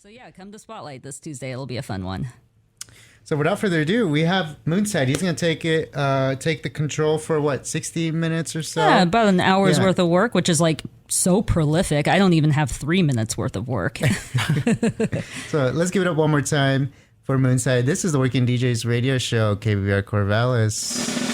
So yeah, come to Spotlight this Tuesday. It'll be a fun one. So without further ado, we have Moonside. He's going to take the control for what, 60 minutes or so? Yeah, about an hour's worth of work, which is like so prolific. I don't even have 3 minutes worth of work. So let's give it up one more time for Moonside. This is the Working DJs radio show, kbvr Corvallis.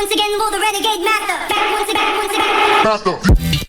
once again for the renegade master. Back once again, once again. Master.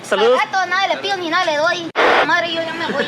Salud. A todos nada le pido ni nada le doy. Madre, yo ya me voy.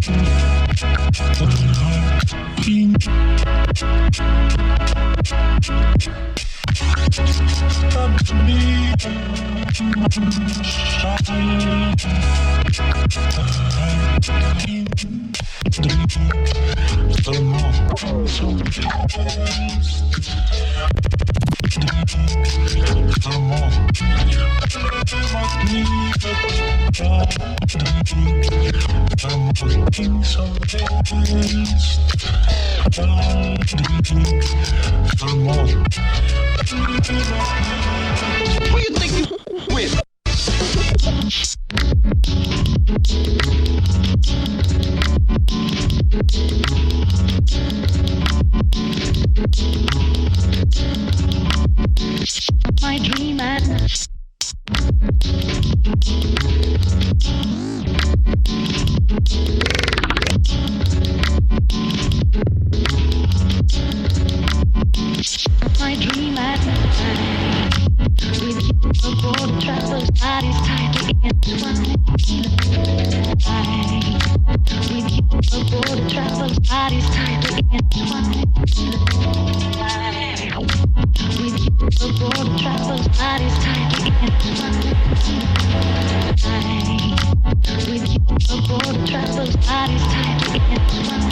Who you think you with? My dream at my dream at night with you aboard travelers bodies tightly entwined. With you aboard travelers bodies tightly entwined. With you aboard travelers bodies tightly entwined. With you aboard travelers bodies tightly entwined.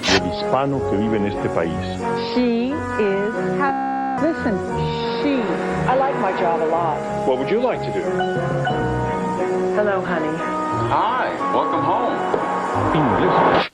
Del hispano que vive en este país. She is listen, she. I like my job a lot. What would you like to do? Hello, honey. Hi, welcome home. Inglés.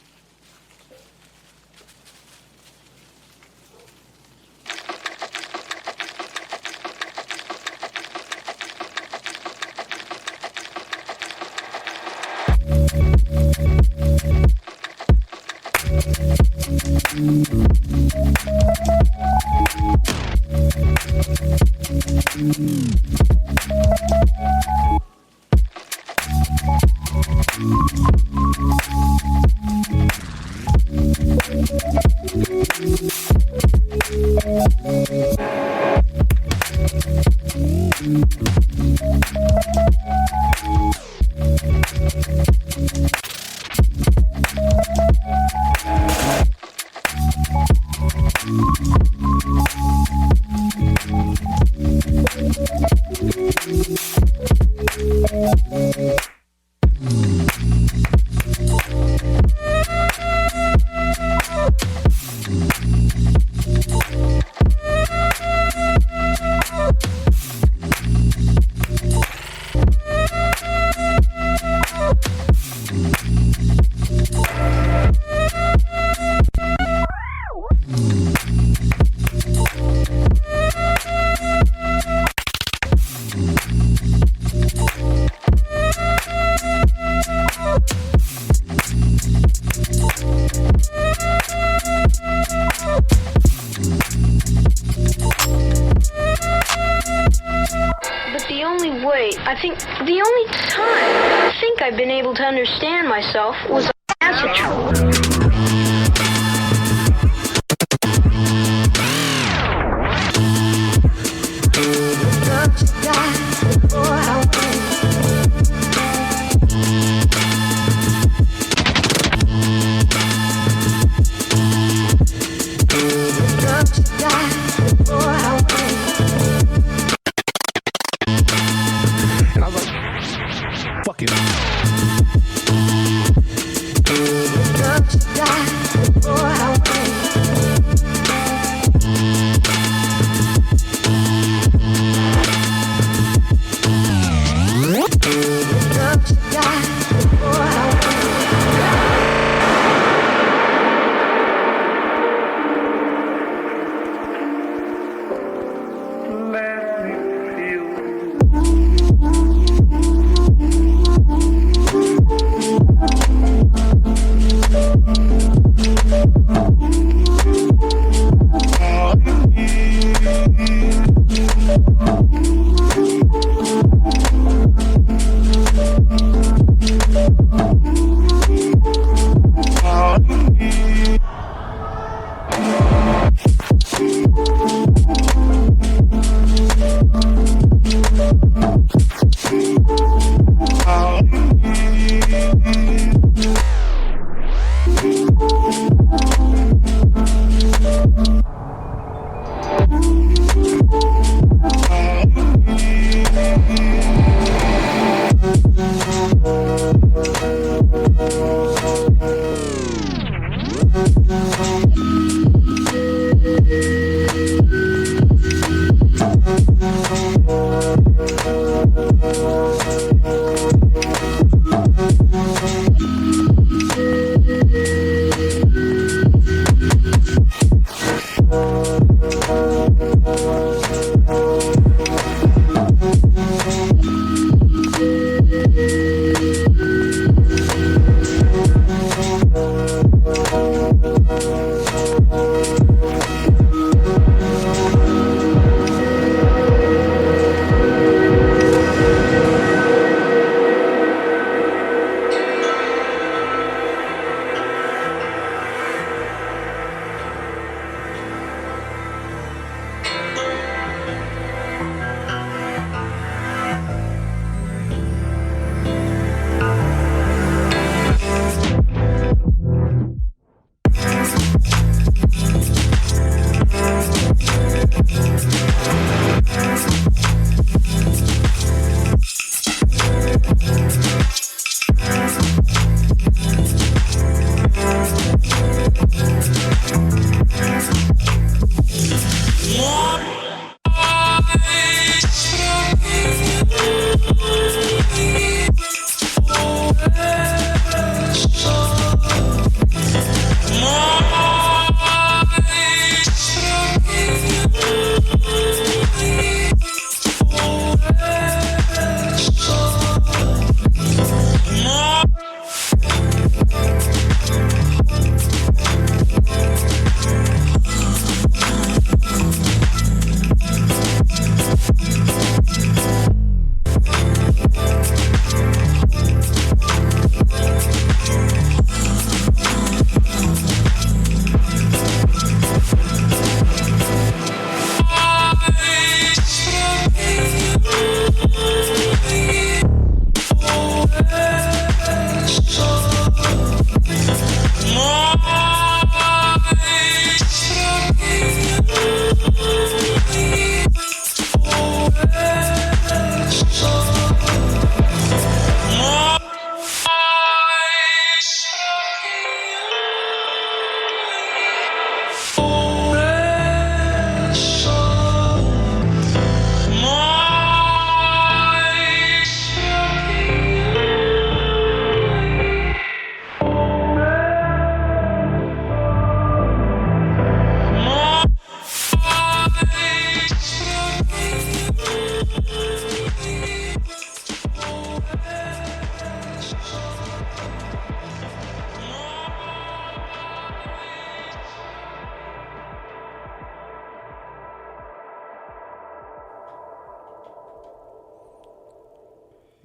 The only time I think I've been able to understand myself was on acid trip. Fuck it.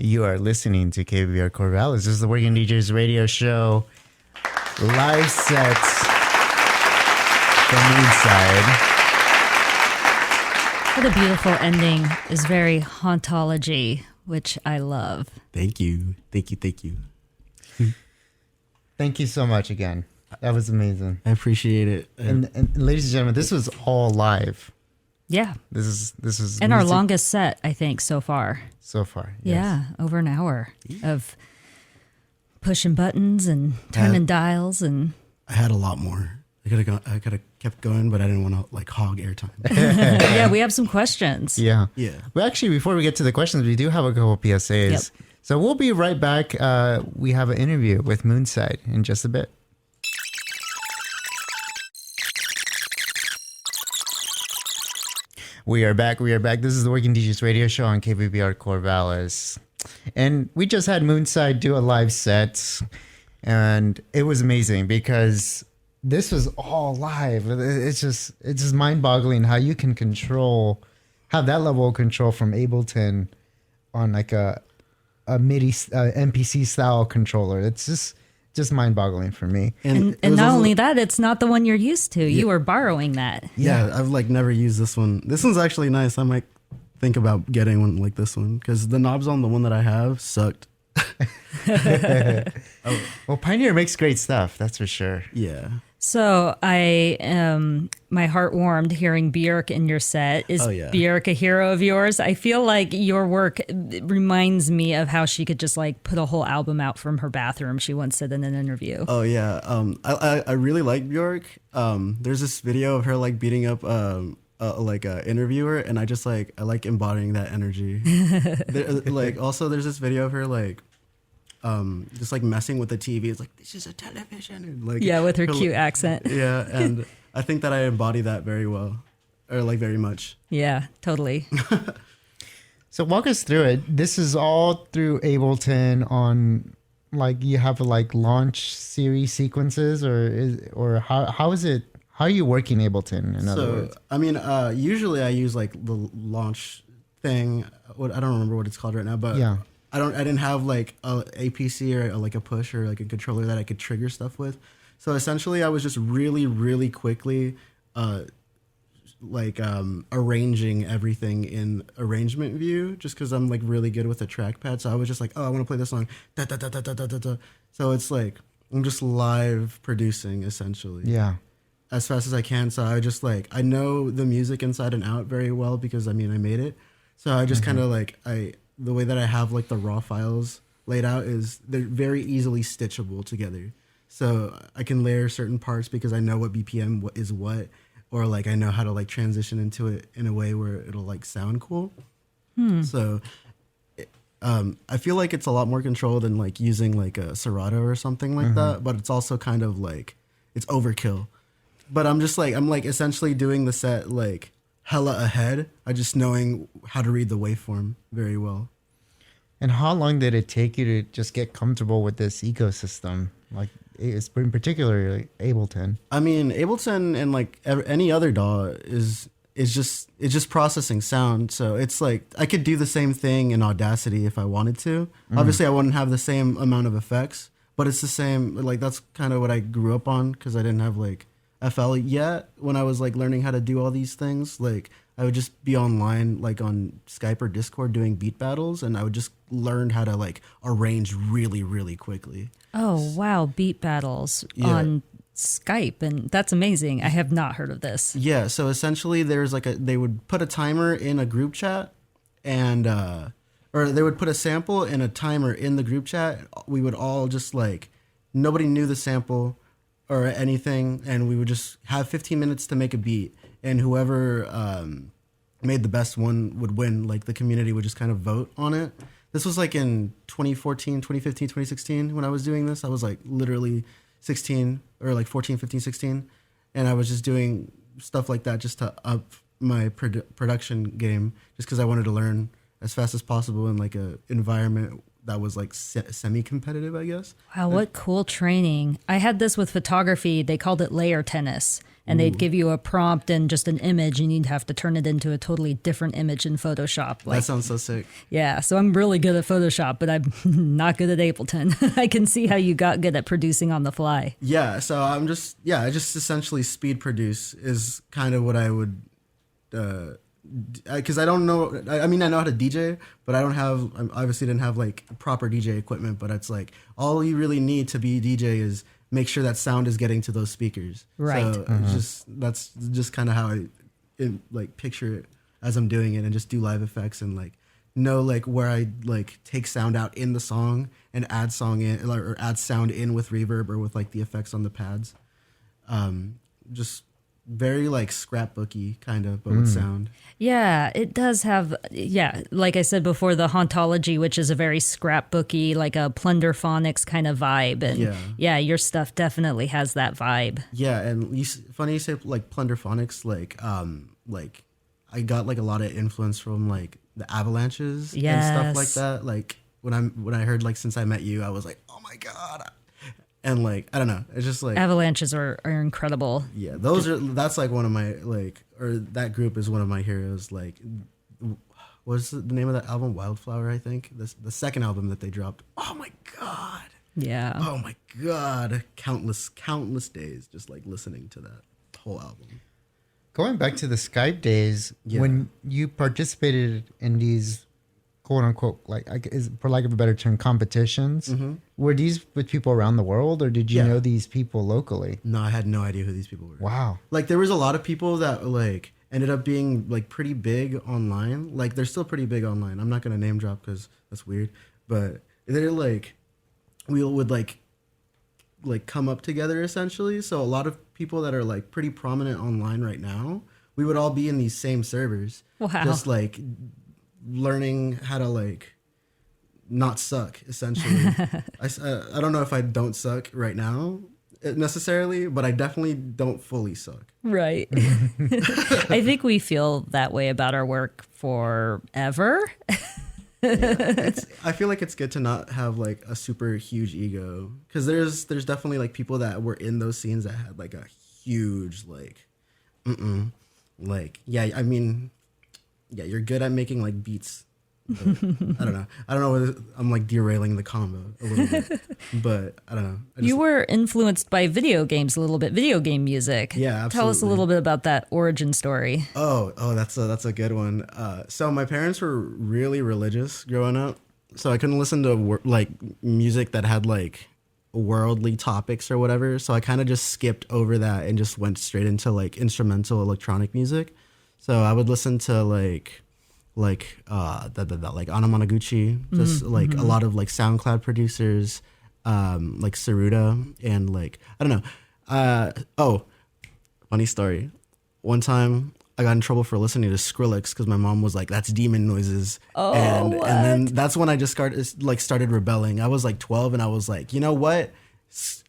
You are listening to KBVR Corvallis. This is the Working DJs radio show. Live sets from inside. What a beautiful ending is very hauntology, which I love. Thank you. Thank you. Thank you. Thank you so much again. That was amazing. I appreciate it. And ladies and gentlemen, this was all live. Yeah. This is And our music longest set, I think, so far. so far. Yes. Yeah, over an hour of pushing buttons and turning dials, and I had a lot more. I could have kept going, but I didn't want to like hog airtime. yeah, we have some questions. Yeah. Yeah. Well, actually, before we get to the questions, we do have a couple PSAs. Yep. So we'll be right back. We have an interview with Moonside in just a bit. We are back. This is the Working DJs radio show on kbvr Corvallis. And we just had Moonside do a live set. And it was amazing because this was all live. It's just mind-boggling how you can have that level of control from Ableton on like a MIDI MPC style controller. It's just mind-boggling for me. And not only that, it's not the one you're used to. You were borrowing that. Yeah, I've like never used this one. This one's actually nice. I might think about getting one like this one because the knobs on the one that I have sucked. Well, Pioneer makes great stuff, that's for sure. Yeah. So my heart warmed hearing Björk in your set. Is Björk a hero of yours? I feel like your work reminds me of how she could just like put a whole album out from her bathroom. She once said in an interview. Oh yeah. I really like Björk. There's this video of her like beating up like a interviewer, and I like embodying that energy. There's this video of her like just like messing with the TV. It's like, this is a television. And, like, with her cute accent. Yeah, and I think that I embody that very well, or like very much. Yeah, totally. So walk us through it. This is all through Ableton on like you have like launch series sequences or how is it? How are you working Ableton in other words? I mean, usually I use like the launch thing. I don't remember what it's called right now, but yeah. I didn't have like a APC or like a push or like a controller that I could trigger stuff with. So essentially I was just really, really quickly arranging everything in arrangement view just because I'm like really good with a trackpad. So I was just like, oh, I want to play this song. Da, da, da, da, da, da, da. So it's like I'm just live producing essentially. Yeah. As fast as I can. So I just like, I know the music inside and out very well because I mean, I made it. So I just kind of like, the way that I have like the raw files laid out is they're very easily stitchable together. So I can layer certain parts because I know what BPM is what, or like I know how to like transition into it in a way where it'll like sound cool. So I feel like it's a lot more control than like using like a Serato or something like that, but it's also kind of like, it's overkill. But I'm essentially doing the set like hella ahead. I just knowing how to read the waveform very well. And how long did it take you to just get comfortable with this ecosystem? Like, it's in particular like Ableton. I mean, Ableton and like any other DAW is just processing sound. So it's like I could do the same thing in Audacity if I wanted to. Obviously, I wouldn't have the same amount of effects, but it's the same. Like that's kind of what I grew up on because I didn't have like FL yet when I was like learning how to do all these things. Like I would just be online like on Skype or Discord doing beat battles, and I would just learn how to like arrange really, really quickly. Oh wow, beat battles on Skype, and that's amazing. I have not heard of this. Yeah, so essentially there's like they would put a timer in a group chat and or they would put a sample and a timer in the group chat. We would all just like, nobody knew the sample or anything, and we would just have 15 minutes to make a beat, and whoever made the best one would win. Like the community would just kind of vote on it. This was like in 2014, 2015, 2016 when I was doing this. I was like literally 16 or like 14, 15, 16, and I was just doing stuff like that just to up my production game, just because I wanted to learn as fast as possible in like a environment that was like semi-competitive, I guess. Wow, what cool training. I had this with photography. They called it layer tennis. And they'd give you a prompt and just an image, and you'd have to turn it into a totally different image in Photoshop. That sounds so sick. Yeah, so I'm really good at Photoshop, but I'm not good at Ableton. I can see how you got good at producing on the fly. Yeah, so I just essentially speed produce is kind of what I would, because I don't know, I mean, I know how to DJ, but I obviously didn't have like proper DJ equipment, but it's like, all you really need to be DJ is make sure that sound is getting to those speakers. Right. So that's just kind of how I like picture it as I'm doing it, and just do live effects and like know like where I like take sound out in the song and add song in, or add sound in with reverb or with like the effects on the pads. Just very like scrapbooky kind of, but with sound. Yeah, it does have, like I said before, the hauntology, which is a very scrapbooky, like a plunderphonics kind of vibe. And your stuff definitely has that vibe. Yeah, and funny you say like plunderphonics, like I got like a lot of influence from like the Avalanches and stuff like that. Like when I heard like Since I Met You, I was like, oh my God. And like, I don't know, it's just like Avalanches are incredible. Yeah, that's like one of my like, or that group is one of my heroes. Like, what's the name of that album? Wildflower, I think. The second album that they dropped. Oh my God. Yeah. Oh my God. Countless days just like listening to that whole album. Going back to the Skype days, when you participated in these quote unquote, for lack of a better term, competitions, were these with people around the world, or did you know these people locally? No, I had no idea who these people were. Wow. Like there was a lot of people that like ended up being like pretty big online. Like they're still pretty big online. I'm not going to name drop because that's weird, but they're like, we would like come up together essentially. So a lot of people that are like pretty prominent online right now, we would all be in these same servers. Wow. Just like learning how to like not suck essentially. I don't know if I don't suck right now necessarily, but I definitely don't fully suck. Right. I think we feel that way about our work forever. I feel like it's good to not have like a super huge ego, because there's definitely like people that were in those scenes that had like a huge like I mean, you're good at making like beats. I don't know whether I'm like derailing the combo a little bit, but I don't know. You were influenced by video games a little bit, video game music. Yeah, absolutely. Tell us a little bit about that origin story. Oh, that's a good one. So my parents were really religious growing up, so I couldn't listen to like music that had like worldly topics or whatever. So I kind of just skipped over that and just went straight into like instrumental electronic music. So I would listen to like Anamanaguchi, just like a lot of like SoundCloud producers, like Saruda, and like I don't know. Funny story. One time I got in trouble for listening to Skrillex because my mom was like, "That's demon noises," and then that's when I just started rebelling. I was like 12, and I was like, you know what?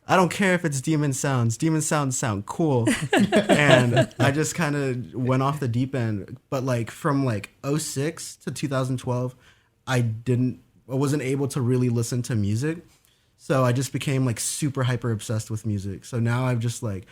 I don't care if it's demon sounds. Demon sounds sound cool. And I just kind of went off the deep end. But like from like 2006 to 2012, I wasn't able to really listen to music. So I just became like super hyper obsessed with music. So now I've just like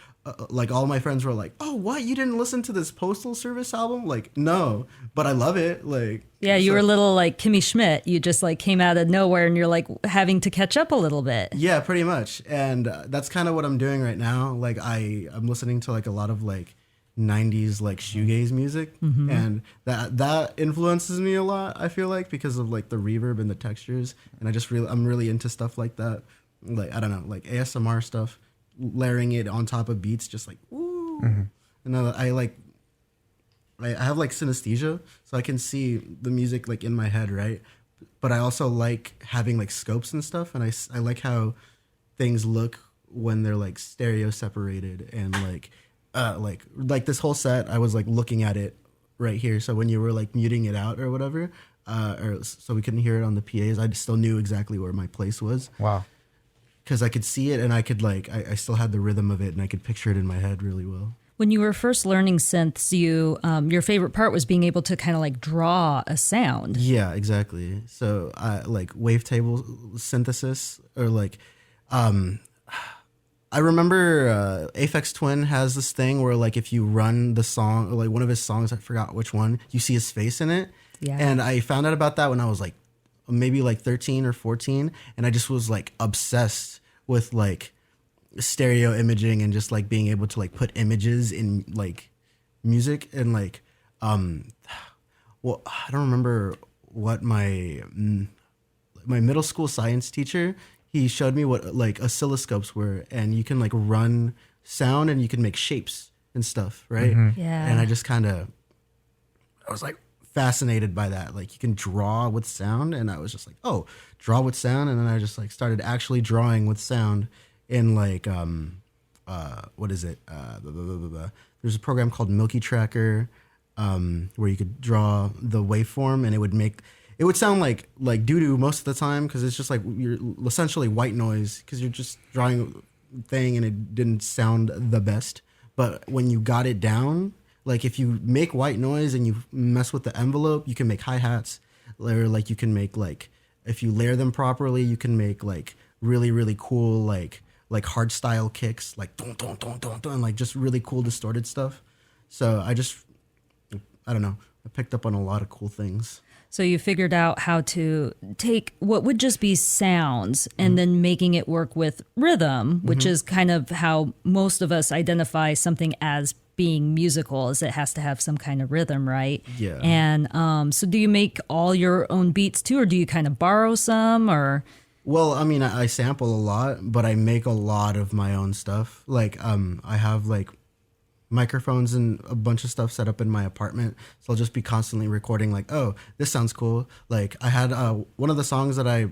all my friends were like, "Oh, what? You didn't listen to this Postal Service album?" Like, no, but I love it. Like, yeah, you were a little like Kimmy Schmidt. You just like came out of nowhere, and you're like having to catch up a little bit. Yeah, pretty much. And that's kind of what I'm doing right now. Like, I'm listening to like a lot of like 90s like shoegaze music, and that influences me a lot, I feel like, because of like the reverb and the textures, and I'm really into stuff like that, like I don't know, like ASMR stuff, layering it on top of beats, just like woo. And I have like synesthesia, so I can see the music like in my head, right? But I also like having like scopes and stuff, and I like how things look when they're like stereo separated, and like this whole set, I was like looking at it right here. So when you were like muting it out or whatever, or so we couldn't hear it on the PAs, I still knew exactly where my place was. Wow. Because I could see it, and I could like, I still had the rhythm of it, and I could picture it in my head really well. When you were first learning synths, your favorite part was being able to kind of like draw a sound. Yeah, exactly. So I like wavetable synthesis, or like, I remember Aphex Twin has this thing where like if you run the song, or like one of his songs, I forgot which one, you see his face in it. Yeah. And I found out about that when I was like maybe like 13 or 14, and I just was like obsessed with like stereo imaging and just like being able to like put images in like music. And like well, I don't remember what my middle school science teacher, he showed me what like oscilloscopes were, and you can like run sound and you can make shapes and stuff, right? Yeah. And I just kind of, I was like fascinated by that. Like you can draw with sound, and I was just like, oh, draw with sound. And then I just like started actually drawing with sound in like what is it? There's a program called Milky Tracker, where you could draw the waveform, and it would sound like doo-doo most of the time, because it's just like you're essentially white noise, because you're just drawing a thing and it didn't sound the best. But when you got it down, like if you make white noise and you mess with the envelope, you can make hi-hats, or like you can make like, if you layer them properly, you can make like really, really cool like hard style kicks, like dun, dun, dun, dun, dun, like just really cool distorted stuff. So I don't know, I picked up on a lot of cool things. So you figured out how to take what would just be sounds and then making it work with rhythm, which is kind of how most of us identify something as being musical, is it has to have some kind of rhythm, right? Yeah. And so do you make all your own beats too, or do you kind of borrow some, or? Well, I mean, I sample a lot, but I make a lot of my own stuff. Like, I have like microphones and a bunch of stuff set up in my apartment, so I'll just be constantly recording like, oh, this sounds cool. Like I had one of the songs that I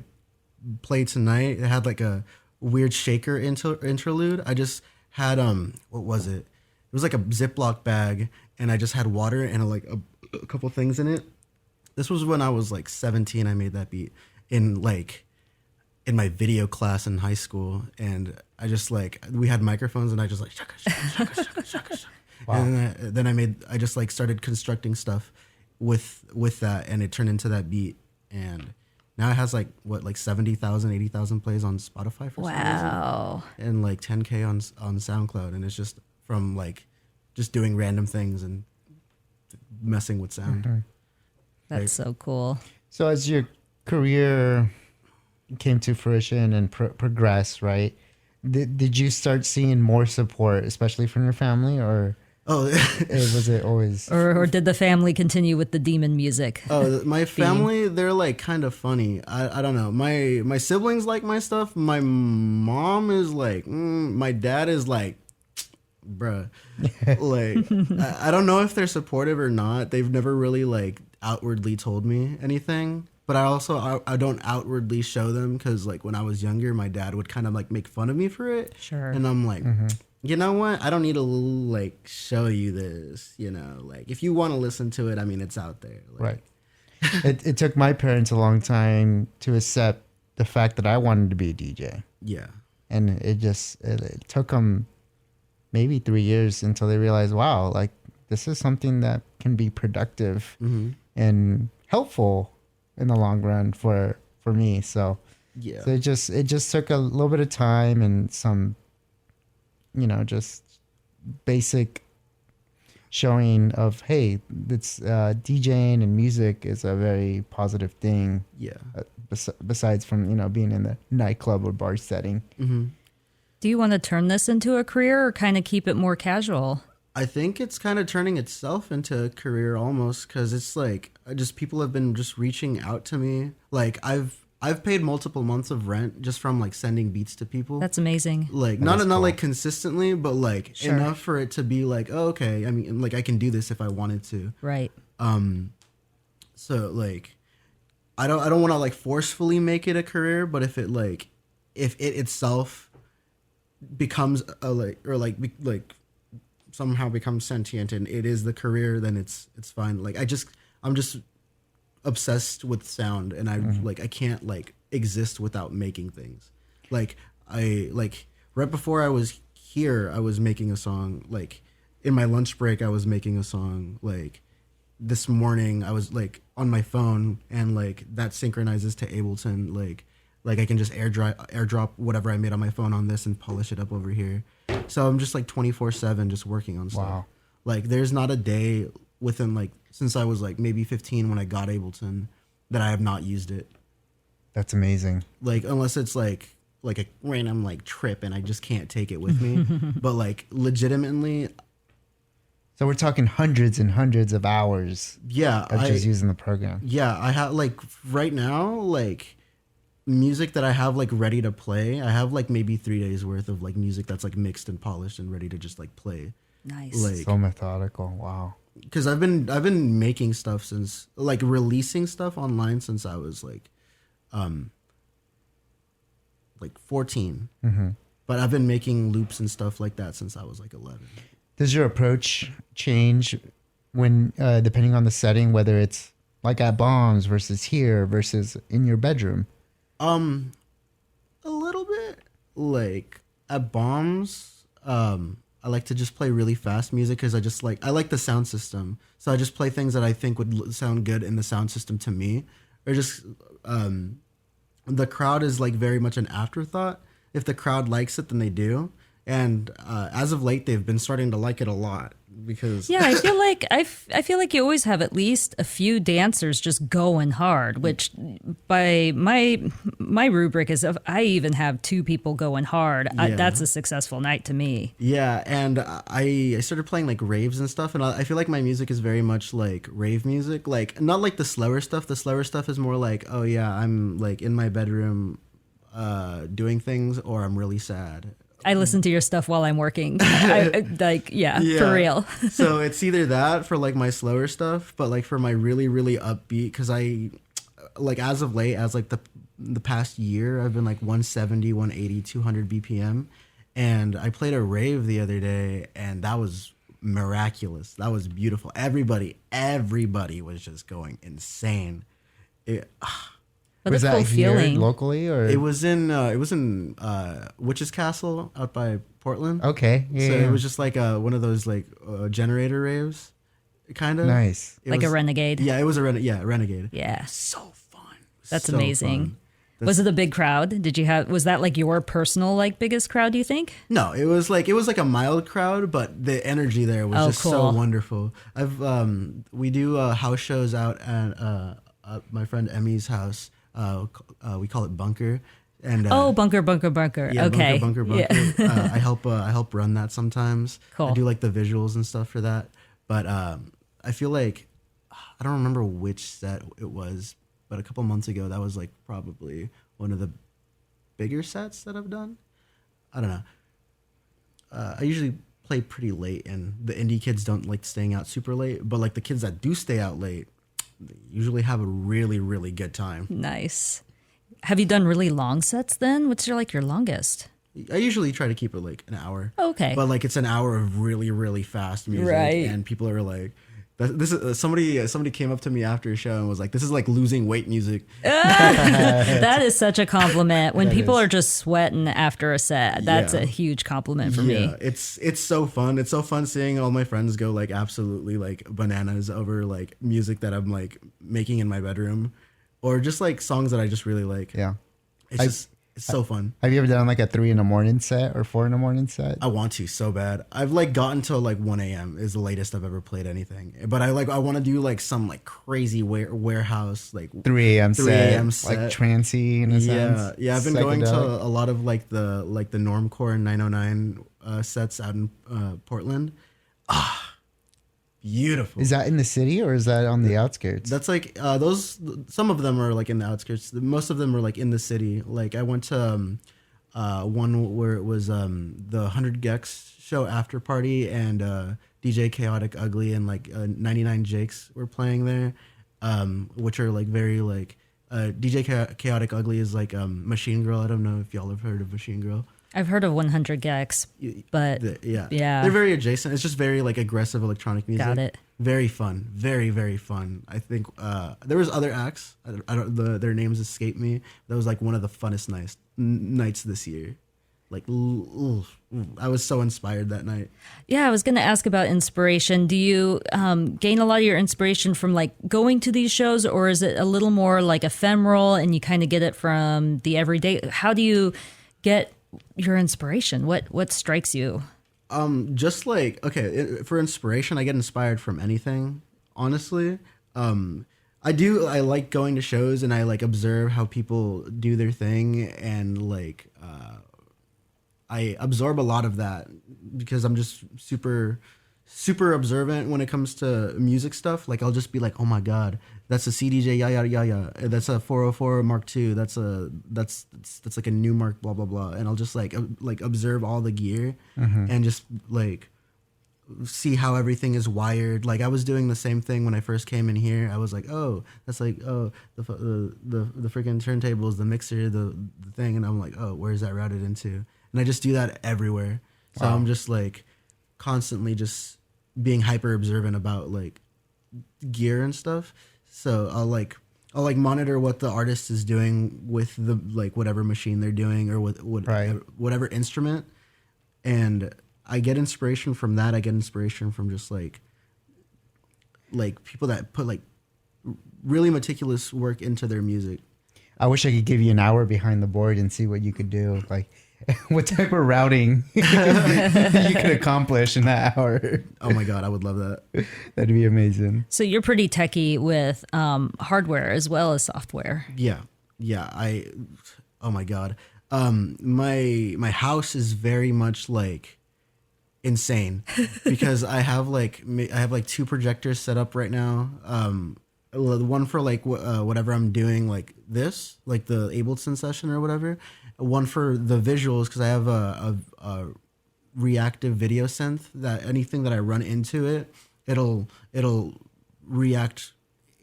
played tonight, it had like a weird shaker interlude. I just had what was it? It was like a Ziploc bag, and I just had water and like a couple things in it. This was when I was like 17. I made that beat in my video class in high school, and I just like, we had microphones, and I just like shaka shaka shaka shaka shaka shaka. Wow. And then I just like started constructing stuff with that, and it turned into that beat, and now it has like 70,000, 80,000 plays on Spotify for some reason, and like 10K on SoundCloud, and it's just from like just doing random things and messing with sound. That's so cool. So as your career came to fruition and progressed, right? Did you start seeing more support, especially from your family, or was it always? Or did the family continue with the demon music? Oh, my family, they're like kind of funny. I don't know. My siblings like my stuff. My mom is like, my dad is like, bruh. Like, I don't know if they're supportive or not. They've never really like outwardly told me anything. But I don't outwardly show them, because like when I was younger, my dad would kind of like make fun of me for it. Sure. And I'm like, you know what? I don't need to like show you this. You know, like if you want to listen to it, I mean, it's out there. Like, right. It took my parents a long time to accept the fact that I wanted to be a DJ. Yeah. And it took them maybe 3 years until they realized, wow, like this is something that can be productive and helpful in the long run for me. So yeah, so it just took a little bit of time and some, just besic showing of, hey, it's DJing and music is a very positive thing. Yeah. Besides from being in the nightclub or bar setting. Do you want to turn this into a career, or kind of keep it more casual? I think it's kind of turning itself into a career almost, because it's like people have been just reaching out to me. Like I've paid multiple months of rent just from like sending beats to people. That's amazing. Like not like consistently, but like enough for it to be like, oh, okay. I mean, like I can do this if I wanted to. Right. So like, I don't want to like forcefully make it a career, but if it itself becomes somehow becomes sentient and it is the career, then it's fine. Like I'm just obsessed with sound, and I can't like exist without making things. Like right before I was here, I was making a song. Like in my lunch break, I was making a song. Like this morning, I was like on my phone, and like that synchronizes to Ableton. Like I can just airdrop whatever I made on my phone on this and polish it up over here. So I'm just like 24/7 just working on stuff. Wow. Like there's not a day within like since I was like maybe 15 when I got Ableton that I have not used it. That's amazing. Like unless it's like a random like trip and I just can't take it with me. But like legitimately. So we're talking hundreds and hundreds of hours. Yeah. Of just using the program. Yeah. I have like right now, like music that I have like ready to play. I have like maybe 3 days worth of like music that's like mixed and polished and ready to just like play. Nice. Like, so methodical. Wow. Because I've been making stuff since like releasing stuff online since I was like 14. Mm-hmm. But I've been making loops and stuff like that since I was like 11. Does your approach change when depending on the setting, whether it's like at Bombs versus here versus in your bedroom? A little bit. Like at Bombs, I like to just play really fast music because I like the sound system. So I just play things that I think would sound good in the sound system to me. Or just the crowd is like very much an afterthought. If the crowd likes it, then they do. And as of late, they've been starting to like it a lot because I feel like I feel like you always have at least a few dancers just going hard, which by my rubric is if I even have 2 people going hard, that's a successful night to me. Yeah, and I started playing like raves and stuff, and I feel like my music is very much like rave music, like not like the slower stuff. The slower stuff is more like, oh yeah, I'm like in my bedroom doing things, or I'm really sad. I listen to your stuff while I'm working. For real. So it's either that for like my slower stuff, but like for my really, really upbeat, because I like as of late, as like the past year, I've been like 170, 180, 200 BPM. And I played a rave the other day, and that was miraculous. That was beautiful. Everybody was just going insane. What was a cool that here feeling. locally, or it was in Witch's Castle out by Portland. Okay, yeah. So it was just like one of those like generator raves, kind of nice, like a Renegade. Yeah, it was a Renegade. Yeah, so fun. That's so amazing. Fun. Was it a big crowd? Was that like your personal like biggest crowd, do you think? No, it was like a mild crowd, but the energy there was just cool. so wonderful. We do house shows out at my friend Emmy's house. We call it Bunker. And Bunker. Yeah, Okay. Bunker. Yeah. I help run that sometimes. Cool. I do like the visuals and stuff for that. But I feel like I don't remember which set it was, but a couple months ago that was like probably one of the bigger sets that I've done. I don't know. I usually play pretty late, and the indie kids don't like staying out super late, but like the kids that do stay out late, they usually have a really, really good time. Nice. Have you done really long sets then? What's your longest? I usually try to keep it like an hour. Okay. But like it's an hour of really, really fast music. Right. And people are like, this is somebody came up to me after a show and was like, this is like losing weight music. That is such a compliment. When people are just sweating after a set, that's a huge compliment for me. It's so fun. It's so fun seeing all my friends go like absolutely like bananas over like music that I'm like making in my bedroom, or just like songs that I just really like. Yeah. It's so fun. Have you ever done like a 3 a.m. set or 4 a.m. set? I want to so bad. I've like gotten till like 1 a.m. is the latest I've ever played anything. But I want to do like some like crazy warehouse like 3 a.m. 3 a.m. set. like trancey in a sense. Yeah. I've been going to a lot of like the Normcore and 909 sets out in Portland. Beautiful. Is that in the city or is that on the outskirts? That's like those. Some of them are like in the outskirts. Most of them are like in the city. Like I went to one where it was the 100 Gex show after party, and DJ Chaotic Ugly and like 99 Jakes were playing there, which are like very like DJ Chaotic Ugly is like Machine Girl. I don't know if y'all have heard of Machine Girl. I've heard of 100 Gex, but yeah, they're very adjacent. It's just very like aggressive electronic music. Got it. Very fun, very very fun. I think there was other acts. Their names escape me. That was like one of the funnest nights this year. I was so inspired that night. Yeah, I was going to ask about inspiration. Do you gain a lot of your inspiration from like going to these shows, or is it a little more like ephemeral and you kind of get it from the everyday? How do you get your inspiration? What strikes you? Just like, okay, for inspiration, I get inspired from anything, honestly. I like going to shows and I like observe how people do their thing, and like I absorb a lot of that because I'm just super observant when it comes to music stuff. Like I'll just be like, oh my god, that's a CDJ yada. That's a 404 Mark II. That's like a new Mark blah blah blah. And I'll just like observe all the gear and just like see how everything is wired. Like I was doing the same thing when I first came in here. I was like, oh, that's like, oh, the freaking turntables, the mixer, the thing, and I'm like, oh, where's that routed into? And I just do that everywhere. So I'm just like constantly just being hyper observant about like gear and stuff. So I'll monitor what the artist is doing with the like whatever machine they're doing or with whatever instrument, and I get inspiration from that. I get inspiration from just like people that put like really meticulous work into their music. I wish I could give you an hour behind the board and see what you could do. Like what type of routing you could accomplish in that hour. Oh my God, I would love that. That'd be amazing. So you're pretty techie with hardware as well as software. Yeah. Oh my God. My house is very much like insane because I have like two projectors set up right now. One for like whatever I'm doing, like this, like the Ableton session or whatever. One for the visuals because I have a reactive video synth that anything that I run into it, it'll react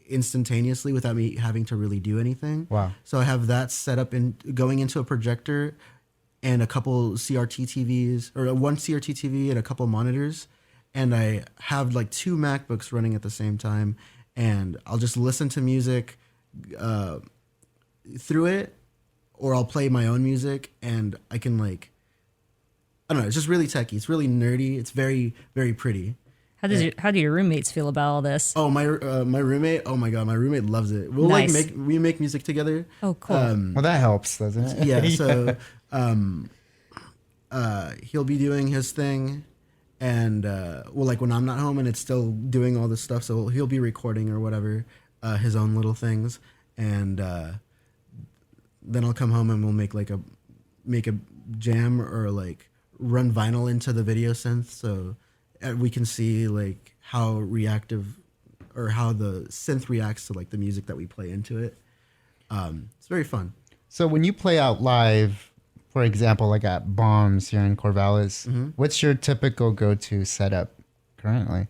instantaneously without me having to really do anything. Wow. So I have that set up in going into a projector and a couple CRT TVs, or one CRT TV and a couple monitors. And I have like two MacBooks running at the same time, and I'll just listen to music through it, or I'll play my own music, and I can like, I don't know, it's just really techie. It's really nerdy. It's very, very pretty. How do your roommates feel about all this? Oh, my roommate. Oh my God, my roommate loves it. We'll nice. we make music together. Oh, cool. Well, that helps, doesn't it? Yeah. So, he'll be doing his thing, and like when I'm not home and it's still doing all this stuff, so he'll be recording or whatever, his own little things, and then I'll come home and we'll make a jam or like run vinyl into the video synth, so we can see like how reactive or how the synth reacts to like the music that we play into it. It's very fun. So when you play out live, for example, like at Bombs here in Corvallis, what's your typical go-to setup currently?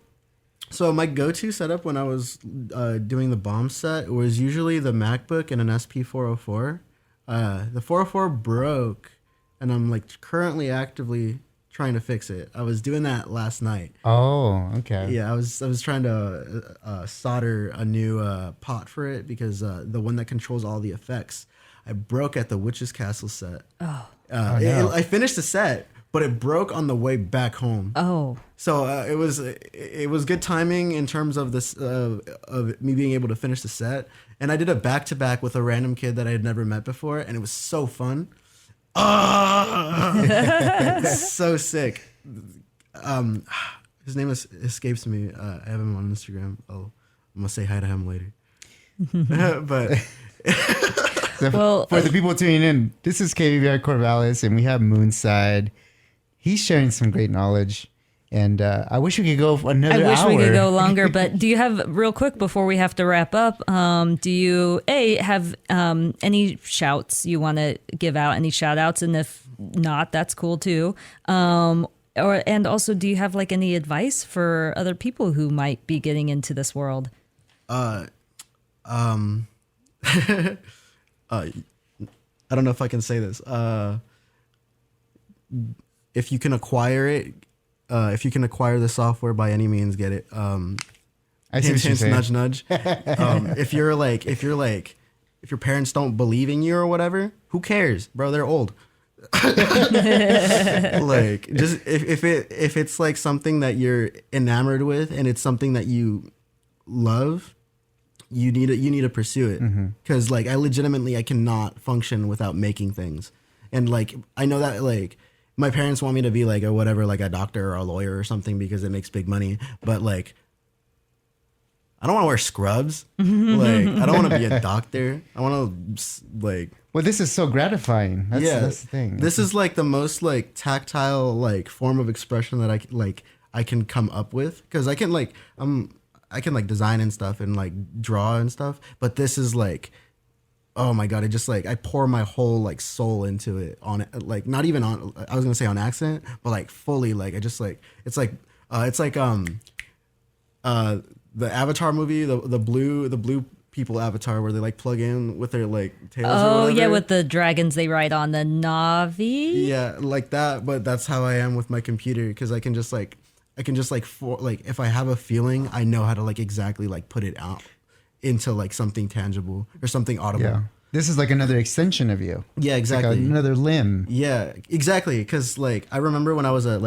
So my go-to setup when I was doing the Bomb set was usually the MacBook and an SP404. The 404 broke, and I'm like currently actively trying to fix it. I was doing that last night. Oh, okay. Yeah, I was trying to solder a new pot for it because the one that controls all the effects, I broke at the Witch's Castle set. Oh. No. I finished the set, but it broke on the way back home. Oh. So it was good timing in terms of this of me being able to finish the set, and I did a back-to-back with a random kid that I had never met before, and it was so fun. So sick. His name escapes me. I have him on Instagram. I'm gonna say hi to him later. But so for the people tuning in, this is kbvr Corvallis, and we have Moonside. He's sharing some great knowledge, and I wish we could go another hour. I wish we could go longer, but do you have, real quick before we have to wrap up, do you have any shouts you want to give out, any shout outs? And if not, that's cool too. And also, do you have like any advice for other people who might be getting into this world? I don't know if I can say this. If you can acquire it, if you can acquire the software, by any means, get it. I see what you're saying. Nudge, nudge. If your parents don't believe in you or whatever, who cares, bro? They're old. Like, just if it's like something that you're enamored with and it's something that you love, you need to pursue it. Because like I cannot function without making things. And like I know that like my parents want me to be like a whatever, like a doctor or a lawyer or something because it makes big money, but like I don't want to wear scrubs. Like I don't want to be a doctor. I want to like. Well, this is so gratifying. That's the thing. This is like the most like tactile like form of expression that I can come up with, because I can like design and stuff and like draw and stuff, but this is like, oh my God, it just like I pour my whole like soul into it on it, like not even on, I was gonna say on accident, but like fully, like I just like it's like the Avatar movie, the blue people Avatar, where they like plug in with their like tails. Oh yeah, with the dragons they ride on, the Navi. Yeah, like that. But that's how I am with my computer, because I can just like if I have a feeling, I know how to like exactly like put it out into like something tangible or something audible. Yeah. This is like another extension of you. Yeah, exactly. Like another limb. Yeah, exactly. Because like I remember when I was a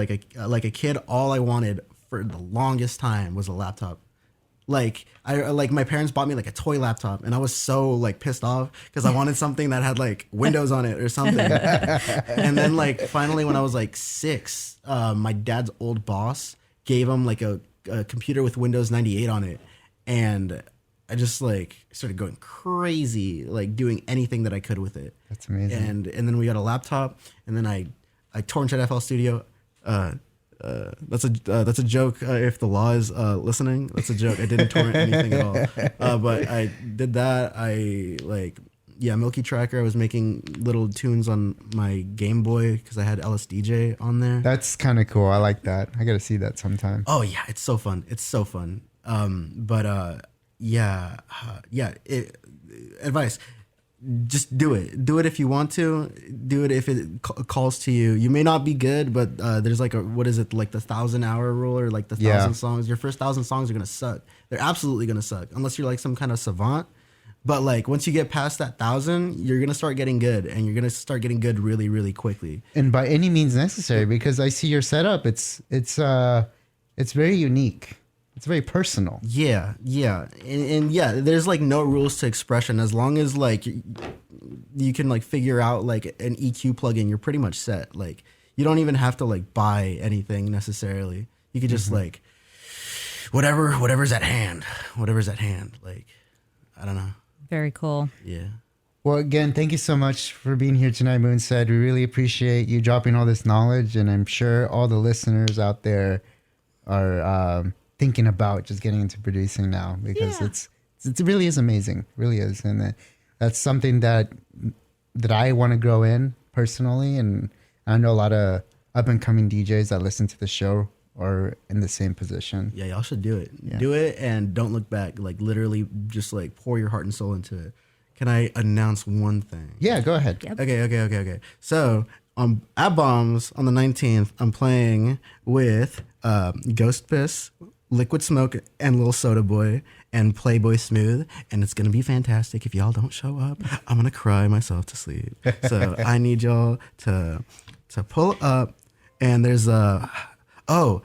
kid, all I wanted for the longest time was a laptop. Like my parents bought me like a toy laptop, and I was so like pissed off because I wanted something that had like Windows on it or something. And then like finally when I was like 6, my dad's old boss gave him like a computer with Windows 98 on it, and I just like started going crazy, like doing anything that I could with it. That's amazing. And then we got a laptop, and then I torrented FL Studio. That's a joke. If the law is listening, that's a joke. I didn't torrent anything at all. But I did that. Milky Tracker. I was making little tunes on my Game Boy because I had LSDJ on there. That's kind of cool. I like that. I got to see that sometime. Oh yeah, it's so fun. It's so fun. Advice. Just do it. Do it if you want to. Do it if it calls to you. You may not be good, but there's like the 1,000-hour rule, or like the 1,000 songs. Your first 1,000 songs are gonna suck. They're absolutely gonna suck unless you're like some kind of savant. But like once you get past that 1,000, you're gonna start getting good, and you're gonna start getting good really, really quickly. And by any means necessary, because I see your setup. It's very unique. It's very personal. Yeah. And there's like no rules to expression. As long as like you can like figure out like an EQ plugin, you're pretty much set. Like you don't even have to like buy anything necessarily. You could just like whatever's at hand. Like, I don't know. Very cool. Yeah. Well, again, thank you so much for being here tonight, Moonside. We really appreciate you dropping all this knowledge, and I'm sure all the listeners out there are thinking about just getting into producing now, because it really is amazing. It really is. And that's something that I want to grow in personally. And I know a lot of up and coming DJs that listen to the show are in the same position. Yeah, y'all should do it. Yeah. Do it and don't look back. Like literally just like pour your heart and soul into it. Can I announce one thing? Yeah, go ahead. Yep. Okay. So at Bombs on the 19th, I'm playing with Ghost Piss, Liquid Smoke, and Lil Soda Boy, and Playboy Smooth, and it's gonna be fantastic. If y'all don't show up, I'm gonna cry myself to sleep. So I need y'all to pull up. And there's a you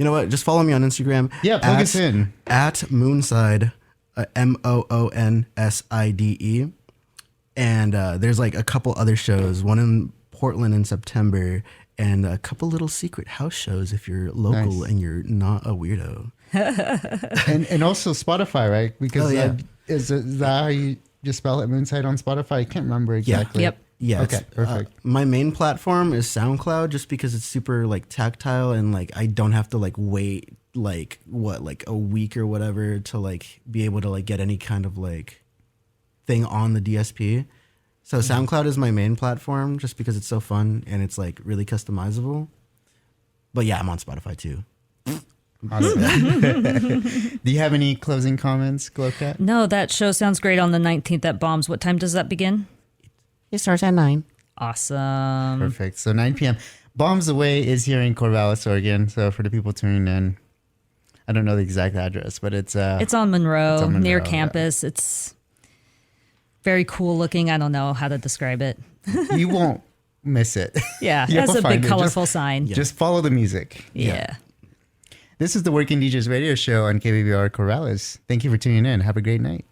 know what? Just follow me on Instagram. Yeah, plug us in at Moonside, MOONSIDE, and there's like a couple other shows. One in Portland in September, and a couple little secret house shows if you're local and you're not a weirdo. and also Spotify, right? Because is that how you just spell it, Moonside, on Spotify? I can't remember exactly. Yep. Yeah. Okay, perfect. My main platform is SoundCloud, just because it's super like tactile, and like I don't have to like wait like a week or whatever to like be able to like get any kind of like thing on the DSP. So SoundCloud is my main platform, just because it's so fun and it's like really customizable. But yeah, I'm on Spotify too. Awesome. Do you have any closing comments, glowcat? No, that show sounds great on the 19th at Bombs. What time does that begin? It starts at 9. Awesome. Perfect. So 9 p.m. Bombs Away is here in Corvallis, Oregon. So for the people tuning in, I don't know the exact address, but it's on Monroe, near Monroe, campus. very cool looking. I don't know how to describe it. You won't miss it. Yeah, You'll that's a find big it. colorful sign. Just follow the music. Yeah. This is the Working DJs radio show on KBVR Corvallis. Thank you for tuning in. Have a great night.